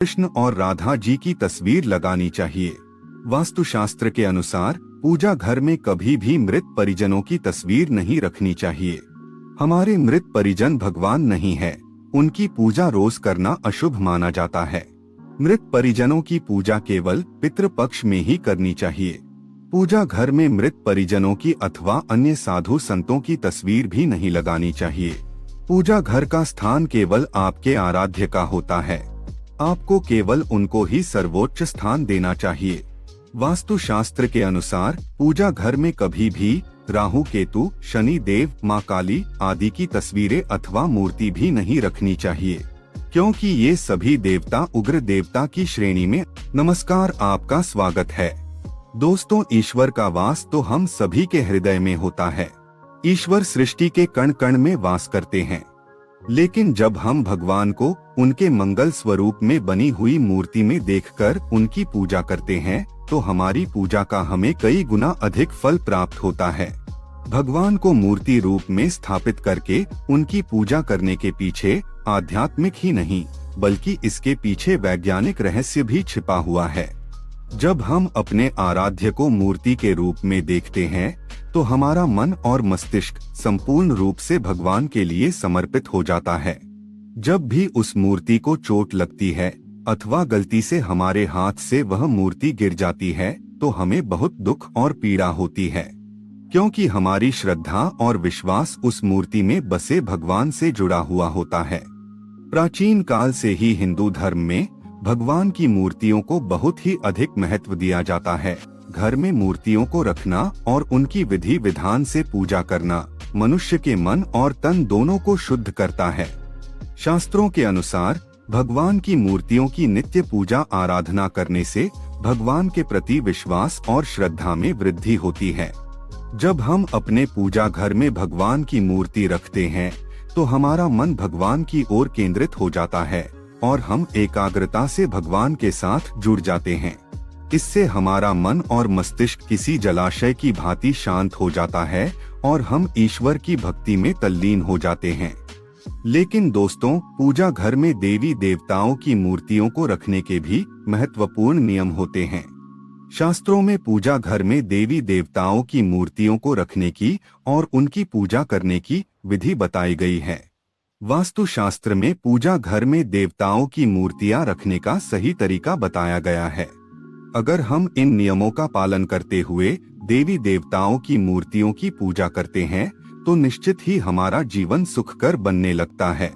कृष्ण और राधा जी की तस्वीर लगानी चाहिए। वास्तुशास्त्र के अनुसार पूजा घर में कभी भी मृत परिजनों की तस्वीर नहीं रखनी चाहिए। हमारे मृत परिजन भगवान नहीं है, उनकी पूजा रोज करना अशुभ माना जाता है। मृत परिजनों की पूजा केवल पितृपक्ष में ही करनी चाहिए। पूजा घर में मृत परिजनों की अथवा अन्य साधु संतों की तस्वीर भी नहीं लगानी चाहिए। पूजा घर का स्थान केवल आपके आराध्य का होता है, आपको केवल उनको ही सर्वोच्च स्थान देना चाहिए। वास्तुशास्त्र के अनुसार पूजा घर में कभी भी राहु केतु, शनि देव, माँ काली आदि की तस्वीरें अथवा मूर्ति भी नहीं रखनी चाहिए, क्योंकि ये सभी देवता उग्र देवता की श्रेणी में। नमस्कार, आपका स्वागत है। दोस्तों, ईश्वर का वास तो हम सभी के हृदय में होता है। ईश्वर सृष्टि के कण कण में वास करते हैं, लेकिन जब हम भगवान को उनके मंगल स्वरूप में बनी हुई मूर्ति में देखकर उनकी पूजा करते हैं, तो हमारी पूजा का हमें कई गुना अधिक फल प्राप्त होता है। भगवान को मूर्ति रूप में स्थापित करके उनकी पूजा करने के पीछे आध्यात्मिक ही नहीं, बल्कि इसके पीछे वैज्ञानिक रहस्य भी छिपा हुआ है। जब हम अपने आराध्य को मूर्ति के रूप में देखते हैं, तो हमारा मन और मस्तिष्क संपूर्ण रूप से भगवान के लिए समर्पित हो जाता है। जब भी उस मूर्ति को चोट लगती है अथवा गलती से हमारे हाथ से वह मूर्ति गिर जाती है, तो हमें बहुत दुख और पीड़ा होती है, क्योंकि हमारी श्रद्धा और विश्वास उस मूर्ति में बसे भगवान से जुड़ा हुआ होता है। प्राचीन काल से ही हिंदू धर्म में भगवान की मूर्तियों को बहुत ही अधिक महत्व दिया जाता है। घर में मूर्तियों को रखना और उनकी विधि विधान से पूजा करना मनुष्य के मन और तन दोनों को शुद्ध करता है। शास्त्रों के अनुसार भगवान की मूर्तियों की नित्य पूजा आराधना करने से भगवान के प्रति विश्वास और श्रद्धा में वृद्धि होती है। जब हम अपने पूजा घर में भगवान की मूर्ति रखते हैं, तो हमारा मन भगवान की ओर केंद्रित हो जाता है और हम एकाग्रता से भगवान के साथ जुड़ जाते हैं। इससे हमारा मन और मस्तिष्क किसी जलाशय की भांति शांत हो जाता है और हम ईश्वर की भक्ति में तल्लीन हो जाते हैं। लेकिन दोस्तों, पूजा घर में देवी देवताओं की मूर्तियों को रखने के भी महत्वपूर्ण नियम होते हैं। शास्त्रों में पूजा घर में देवी देवताओं की मूर्तियों को रखने की और उनकी पूजा करने की विधि बताई गई है। वास्तुशास्त्र में पूजा घर में देवताओं की मूर्तियां रखने का सही तरीका बताया गया है। अगर हम इन नियमों का पालन करते हुए देवी देवताओं की मूर्तियों की पूजा करते हैं, तो निश्चित ही हमारा जीवन सुखकर बनने लगता है।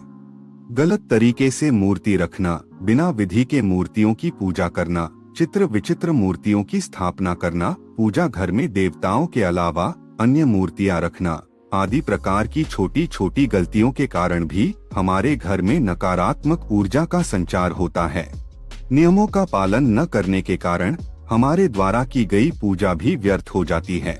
गलत तरीके से मूर्ति रखना, बिना विधि के मूर्तियों की पूजा करना, चित्र विचित्र मूर्तियों की स्थापना करना, पूजा घर में देवताओं के अलावा अन्य मूर्तियां रखना आदि प्रकार की छोटी छोटी गलतियों के कारण भी हमारे घर में नकारात्मक ऊर्जा का संचार होता है। नियमों का पालन न करने के कारण हमारे द्वारा की गई पूजा भी व्यर्थ हो जाती है।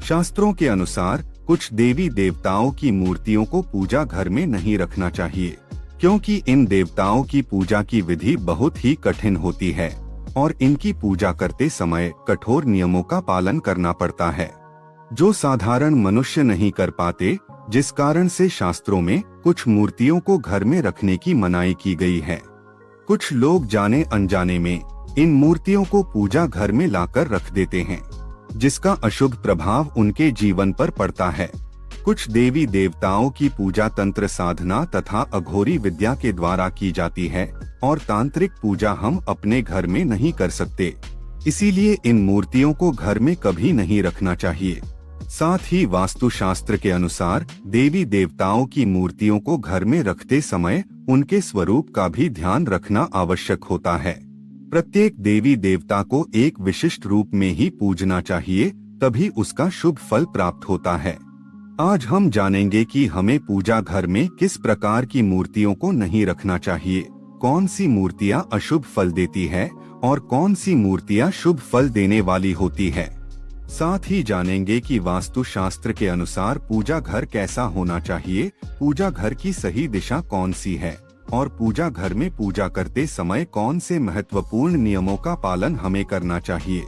शास्त्रों के अनुसार कुछ देवी देवताओं की मूर्तियों को पूजा घर में नहीं रखना चाहिए, क्योंकि इन देवताओं की पूजा की विधि बहुत ही कठिन होती है और इनकी पूजा करते समय कठोर नियमों का पालन करना पड़ता है, जो साधारण मनुष्य नहीं कर पाते, जिस कारण से शास्त्रों में कुछ मूर्तियों को घर में रखने की मनाही की गई है। कुछ लोग जाने अनजाने में इन मूर्तियों को पूजा घर में लाकर रख देते हैं, जिसका अशुभ प्रभाव उनके जीवन पर पड़ता है। कुछ देवी देवताओं की पूजा तंत्र साधना तथा अघोरी विद्या के द्वारा की जाती है और तांत्रिक पूजा हम अपने घर में नहीं कर सकते, इसीलिए इन मूर्तियों को घर में कभी नहीं रखना चाहिए। साथ ही वास्तुशास्त्र के अनुसार देवी देवताओं की मूर्तियों को घर में रखते समय उनके स्वरूप का भी ध्यान रखना आवश्यक होता है। प्रत्येक देवी देवता को एक विशिष्ट रूप में ही पूजना चाहिए, तभी उसका शुभ फल प्राप्त होता है। आज हम जानेंगे कि हमें पूजा घर में किस प्रकार की मूर्तियों को नहीं रखना चाहिए, कौन सी मूर्तियां अशुभ फल देती है और कौन सी मूर्तियां शुभ फल देने वाली होती है। साथ ही जानेंगे कि वास्तुशास्त्र के अनुसार पूजा घर कैसा होना चाहिए, पूजा घर की सही दिशा कौन सी है और पूजा घर में पूजा करते समय कौन से महत्वपूर्ण नियमों का पालन हमें करना चाहिए।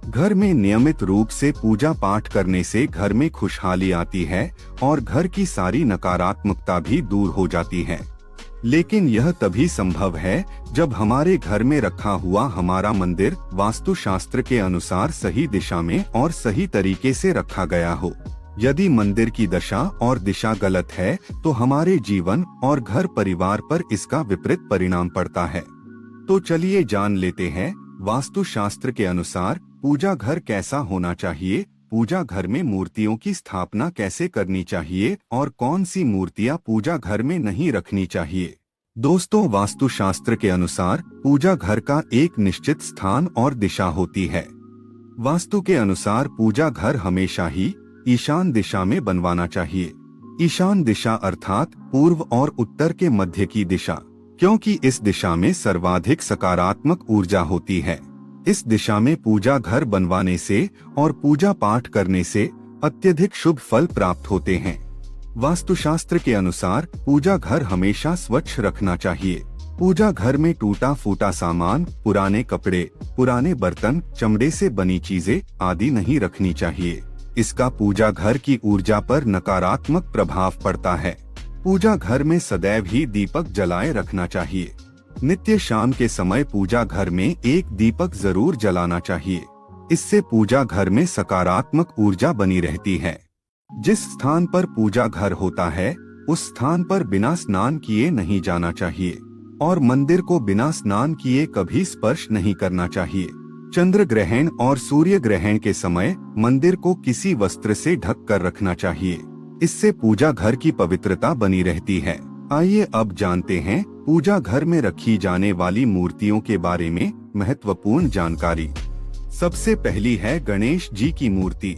घर में नियमित रूप से पूजा पाठ करने से घर में खुशहाली आती है और घर की सारी नकारात्मकता भी दूर हो जाती है। लेकिन यह तभी संभव है जब हमारे घर में रखा हुआ हमारा मंदिर वास्तुशास्त्र के अनुसार सही दिशा में और सही तरीके से रखा गया हो। यदि मंदिर की दशा और दिशा गलत है तो हमारे जीवन और घर परिवार पर इसका विपरीत परिणाम पड़ता है। तो चलिए जान लेते हैं वास्तुशास्त्र के अनुसार पूजा घर कैसा होना चाहिए, पूजा घर में मूर्तियों की स्थापना कैसे करनी चाहिए और कौन सी मूर्तियां पूजा घर में नहीं रखनी चाहिए। दोस्तों, वास्तुशास्त्र के अनुसार पूजा घर का एक निश्चित स्थान और दिशा होती है। वास्तु के अनुसार पूजा घर हमेशा ही ईशान दिशा में बनवाना चाहिए। ईशान दिशा अर्थात पूर्व और उत्तर के मध्य की दिशा, क्योंकि इस दिशा में सर्वाधिक सकारात्मक ऊर्जा होती है। इस दिशा में पूजा घर बनवाने से और पूजा पाठ करने से अत्यधिक शुभ फल प्राप्त होते हैं। वास्तुशास्त्र के अनुसार पूजा घर हमेशा स्वच्छ रखना चाहिए। पूजा घर में टूटा फूटा सामान, पुराने कपड़े, पुराने बर्तन, चमड़े से बनी चीजें आदि नहीं रखनी चाहिए। इसका पूजा घर की ऊर्जा पर नकारात्मक प्रभाव पड़ता है। पूजा घर में सदैव ही दीपक जलाए रखना चाहिए। नित्य शाम के समय पूजा घर में एक दीपक जरूर जलाना चाहिए। इससे पूजा घर में सकारात्मक ऊर्जा बनी रहती है। जिस स्थान पर पूजा घर होता है उस स्थान पर बिना स्नान किए नहीं जाना चाहिए और मंदिर को बिना स्नान किए कभी स्पर्श नहीं करना चाहिए। चंद्र ग्रहण और सूर्य ग्रहण के समय मंदिर को किसी वस्त्र से ढक कर रखना चाहिए। इससे पूजा घर की पवित्रता बनी रहती है। आइए अब जानते हैं पूजा घर में रखी जाने वाली मूर्तियों के बारे में महत्वपूर्ण जानकारी। सबसे पहली है गणेश जी की मूर्ति।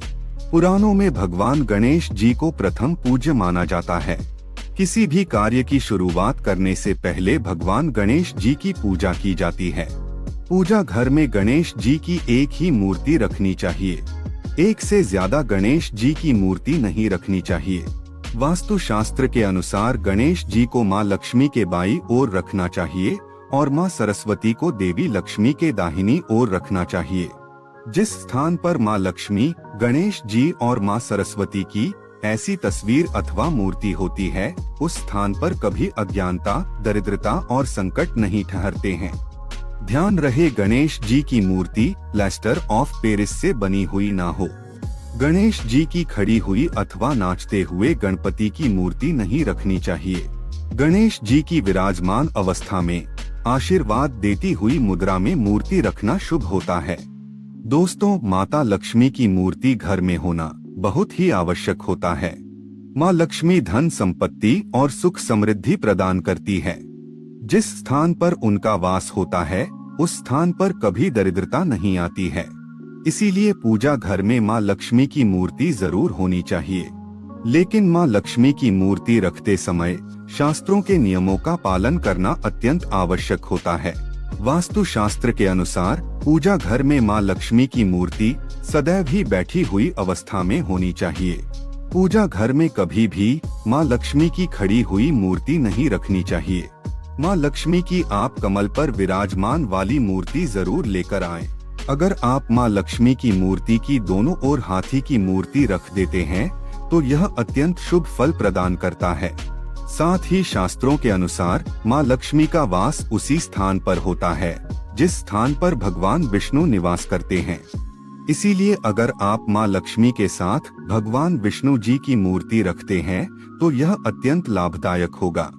पुराणों में भगवान गणेश जी को प्रथम पूज्य माना जाता है। किसी भी कार्य की शुरुआत करने से पहले भगवान गणेश जी की पूजा की जाती है। पूजा घर में गणेश जी की एक ही मूर्ति रखनी चाहिए। एक से ज्यादा गणेश जी की मूर्ति नहीं रखनी चाहिए। वास्तुशास्त्र के अनुसार गणेश जी को माँ लक्ष्मी के बाईं ओर रखना चाहिए और माँ सरस्वती को देवी लक्ष्मी के दाहिनी ओर रखना चाहिए। जिस स्थान पर माँ लक्ष्मी, गणेश जी और माँ सरस्वती की ऐसी तस्वीर अथवा मूर्ति होती है उस स्थान पर कभी अज्ञानता, दरिद्रता और संकट नहीं ठहरते हैं। ध्यान रहे गणेश जी की मूर्ति प्लास्टर ऑफ पेरिस से बनी हुई ना हो। गणेश जी की खड़ी हुई अथवा नाचते हुए गणपति की मूर्ति नहीं रखनी चाहिए। गणेश जी की विराजमान अवस्था में आशीर्वाद देती हुई मुद्रा में मूर्ति रखना शुभ होता है। दोस्तों, माता लक्ष्मी की मूर्ति घर में होना बहुत ही आवश्यक होता है। माँ लक्ष्मी धन संपत्ति और सुख समृद्धि प्रदान करती है। जिस स्थान पर उनका वास होता है उस स्थान पर कभी दरिद्रता नहीं आती है। इसीलिए पूजा घर में माँ लक्ष्मी की मूर्ति जरूर होनी चाहिए। लेकिन माँ लक्ष्मी की मूर्ति रखते समय शास्त्रों के नियमों का पालन करना अत्यंत आवश्यक होता है। वास्तुशास्त्र के अनुसार पूजा घर में माँ लक्ष्मी की मूर्ति सदैव ही बैठी हुई अवस्था में होनी चाहिए। पूजा घर में कभी भी माँ लक्ष्मी की खड़ी हुई मूर्ति नहीं रखनी चाहिए। माँ लक्ष्मी की आप कमल पर विराजमान वाली मूर्ति जरूर लेकर आएं। अगर आप माँ लक्ष्मी की मूर्ति की दोनों ओर हाथी की मूर्ति रख देते हैं तो यह अत्यंत शुभ फल प्रदान करता है। साथ ही शास्त्रों के अनुसार माँ लक्ष्मी का वास उसी स्थान पर होता है जिस स्थान पर भगवान विष्णु निवास करते हैं। इसीलिए अगर आप माँ लक्ष्मी के साथ भगवान विष्णु जी की मूर्ति रखते हैं तो यह अत्यंत लाभदायक होगा।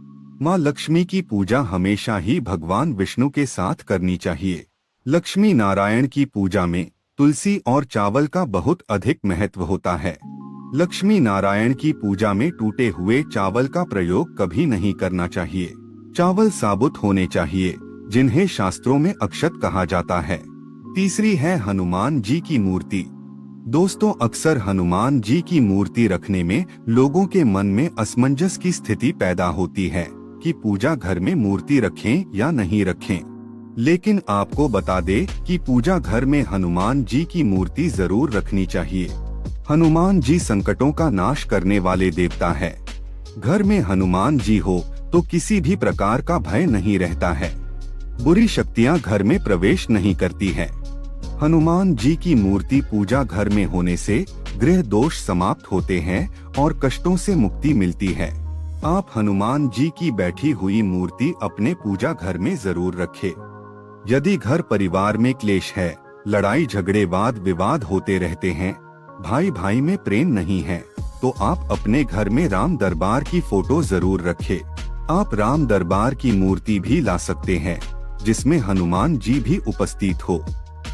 माँ लक्ष्मी की पूजा हमेशा ही भगवान विष्णु के साथ करनी चाहिए। लक्ष्मी नारायण की पूजा में तुलसी और चावल का बहुत अधिक महत्व होता है। लक्ष्मी नारायण की पूजा में टूटे हुए चावल का प्रयोग कभी नहीं करना चाहिए। चावल साबुत होने चाहिए, जिन्हें शास्त्रों में अक्षत कहा जाता है। तीसरी है हनुमान जी की मूर्ति। दोस्तों, अक्सर हनुमान जी की मूर्ति रखने में लोगों के मन में असमंजस की स्थिति पैदा होती है कि पूजा घर में मूर्ति रखें या नहीं रखें। लेकिन आपको बता दे कि पूजा घर में हनुमान जी की मूर्ति जरूर रखनी चाहिए। हनुमान जी संकटों का नाश करने वाले देवता है। घर में हनुमान जी हो तो किसी भी प्रकार का भय नहीं रहता है। बुरी शक्तियां घर में प्रवेश नहीं करती है। हनुमान जी की मूर्ति पूजा घर में होने से गृह दोष समाप्त होते हैं और कष्टों से मुक्ति मिलती है। आप हनुमान जी की बैठी हुई मूर्ति अपने पूजा घर में जरूर रखें। यदि घर परिवार में क्लेश है, लड़ाई झगड़े वाद विवाद होते रहते हैं, भाई भाई में प्रेम नहीं है, तो आप अपने घर में राम दरबार की फोटो जरूर रखें। आप राम दरबार की मूर्ति भी ला सकते हैं जिसमें हनुमान जी भी उपस्थित हो।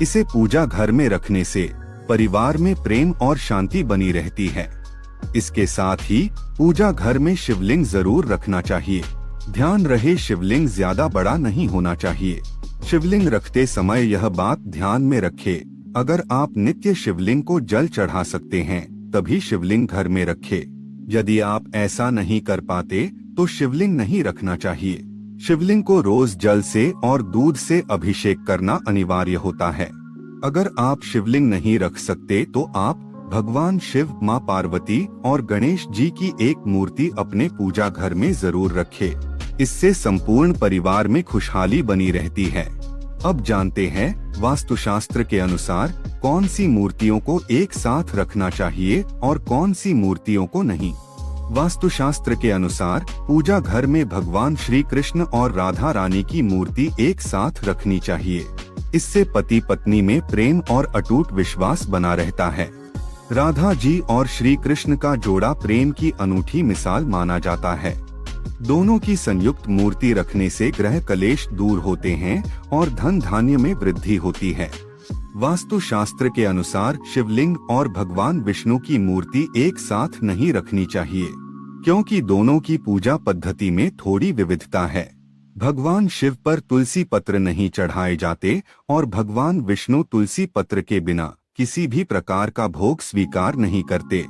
इसे पूजा घर में रखने से परिवार में प्रेम और शांति बनी रहती है। इसके साथ ही पूजा घर में शिवलिंग जरूर रखना चाहिए। ध्यान रहे, शिवलिंग ज्यादा बड़ा नहीं होना चाहिए। शिवलिंग रखते समय यह बात ध्यान में रखें, अगर आप नित्य शिवलिंग को जल चढ़ा सकते हैं तभी शिवलिंग घर में रखें। यदि आप ऐसा नहीं कर पाते तो शिवलिंग नहीं रखना चाहिए। शिवलिंग को रोज जल से और दूध से अभिषेक करना अनिवार्य होता है। अगर आप शिवलिंग नहीं रख सकते तो आप भगवान शिव, मां पार्वती और गणेश जी की एक मूर्ति अपने पूजा घर में जरूर रखें। इससे संपूर्ण परिवार में खुशहाली बनी रहती है। अब जानते हैं वास्तुशास्त्र के अनुसार कौन सी मूर्तियों को एक साथ रखना चाहिए और कौन सी मूर्तियों को नहीं। वास्तुशास्त्र के अनुसार पूजा घर में भगवान श्री कृष्ण और राधा रानी की मूर्ति एक साथ रखनी चाहिए। इससे पति पत्नी में प्रेम और अटूट विश्वास बना रहता है। राधा जी और श्री कृष्ण का जोड़ा प्रेम की अनूठी मिसाल माना जाता है। दोनों की संयुक्त मूर्ति रखने से ग्रह कलेश दूर होते हैं और धन धान्य में वृद्धि होती है। वास्तु शास्त्र के अनुसार शिवलिंग और भगवान विष्णु की मूर्ति एक साथ नहीं रखनी चाहिए, क्योंकि दोनों की पूजा पद्धति में थोड़ी विविधता है। भगवान शिव पर तुलसी पत्र नहीं चढ़ाए जाते और भगवान विष्णु तुलसी पत्र के बिना किसी भी प्रकार का भोग स्वीकार नहीं करते।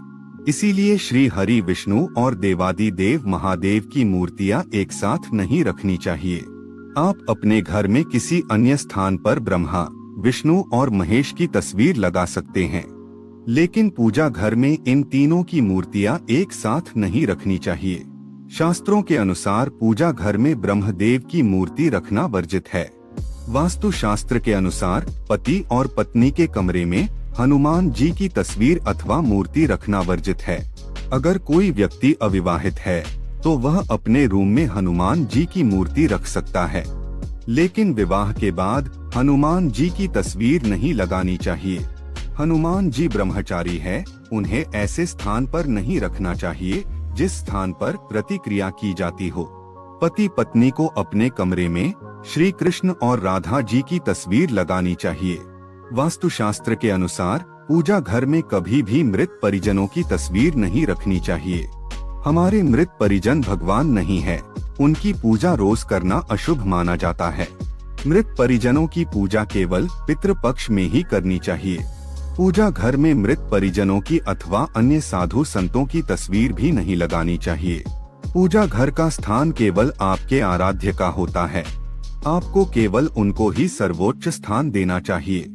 इसीलिए श्री हरि विष्णु और देवादि देव महादेव की मूर्तियां एक साथ नहीं रखनी चाहिए। आप अपने घर में किसी अन्य स्थान पर ब्रह्मा, विष्णु और महेश की तस्वीर लगा सकते हैं, लेकिन पूजा घर में इन तीनों की मूर्तियां एक साथ नहीं रखनी चाहिए। शास्त्रों के अनुसार पूजा घर में ब्रह्मदेव की मूर्ति रखना वर्जित है। वास्तु शास्त्र के अनुसार पति और पत्नी के कमरे में हनुमान जी की तस्वीर अथवा मूर्ति रखना वर्जित है। अगर कोई व्यक्ति अविवाहित है तो वह अपने रूम में हनुमान जी की मूर्ति रख सकता है, लेकिन विवाह के बाद हनुमान जी की तस्वीर नहीं लगानी चाहिए। हनुमान जी ब्रह्मचारी है, उन्हें ऐसे स्थान पर नहीं रखना चाहिए जिस स्थान पर प्रतिक्रिया की जाती हो। पति पत्नी को अपने कमरे में श्री कृष्ण और राधा जी की तस्वीर लगानी चाहिए। वास्तुशास्त्र के अनुसार पूजा घर में कभी भी मृत परिजनों की तस्वीर नहीं रखनी चाहिए। हमारे मृत परिजन भगवान नहीं है, उनकी पूजा रोज करना अशुभ माना जाता है। मृत परिजनों की पूजा केवल पितृपक्ष में ही करनी चाहिए। पूजा घर में मृत परिजनों की अथवा अन्य साधु संतों की तस्वीर भी नहीं लगानी चाहिए। पूजा घर का स्थान केवल आपके आराध्य का होता है, आपको केवल उनको ही सर्वोच्च स्थान देना चाहिए।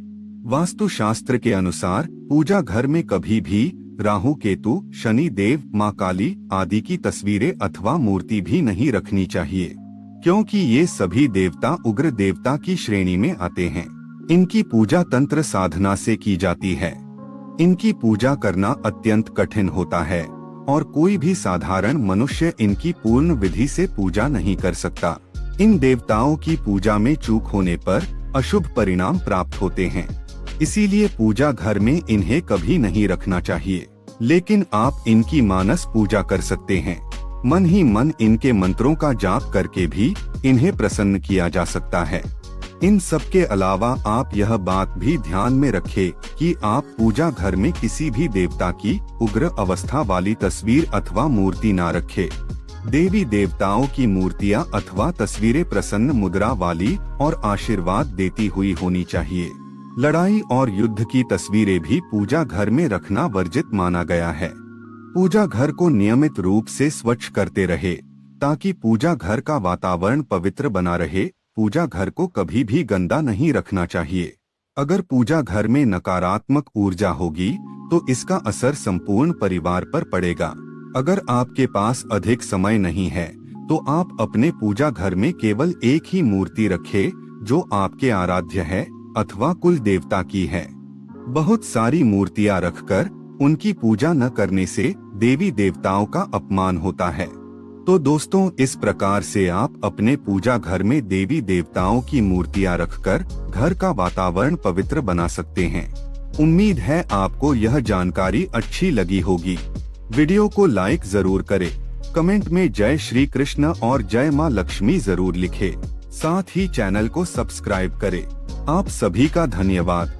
वास्तु शास्त्र के अनुसार पूजा घर में कभी भी राहु केतु, शनि देव, माँ काली आदि की तस्वीरें अथवा मूर्ति भी नहीं रखनी चाहिए, क्योंकि ये सभी देवता उग्र देवता की श्रेणी में आते हैं। इनकी पूजा तंत्र साधना से की जाती है। इनकी पूजा करना अत्यंत कठिन होता है और कोई भी साधारण मनुष्य इनकी पूर्ण विधि से पूजा नहीं कर सकता। इन देवताओं की पूजा में चूक होने पर अशुभ परिणाम प्राप्त होते हैं। इसीलिए पूजा घर में इन्हें कभी नहीं रखना चाहिए, लेकिन आप इनकी मानस पूजा कर सकते हैं। मन ही मन इनके मंत्रों का जाप करके भी इन्हें प्रसन्न किया जा सकता है। इन सब के अलावा आप यह बात भी ध्यान में रखें कि आप पूजा घर में किसी भी देवता की उग्र अवस्था वाली तस्वीर अथवा मूर्ति न रखें। देवी देवताओं की मूर्तियां अथवा तस्वीरें प्रसन्न मुद्रा वाली और आशीर्वाद देती हुई होनी चाहिए। लड़ाई और युद्ध की तस्वीरें भी पूजा घर में रखना वर्जित माना गया है। पूजा घर को नियमित रूप से स्वच्छ करते रहे ताकि पूजा घर का वातावरण पवित्र बना रहे। पूजा घर को कभी भी गंदा नहीं रखना चाहिए। अगर पूजा घर में नकारात्मक ऊर्जा होगी तो इसका असर संपूर्ण परिवार पर पड़ेगा। अगर आपके पास अधिक समय नहीं है तो आप अपने पूजा घर में केवल एक ही मूर्ति रखें जो आपके आराध्य है अथवा कुल देवता की है। बहुत सारी मूर्तियां रखकर उनकी पूजा न करने से देवी देवताओं का अपमान होता है। तो दोस्तों, इस प्रकार से आप अपने पूजा घर में देवी देवताओं की मूर्तियां रखकर घर का वातावरण पवित्र बना सकते हैं। उम्मीद है आपको यह जानकारी अच्छी लगी होगी। वीडियो को लाइक जरूर करें, कमेंट में जय श्री कृष्ण और जय मां लक्ष्मी जरूर लिखें। साथ ही चैनल को सब्सक्राइब करें। आप सभी का धन्यवाद।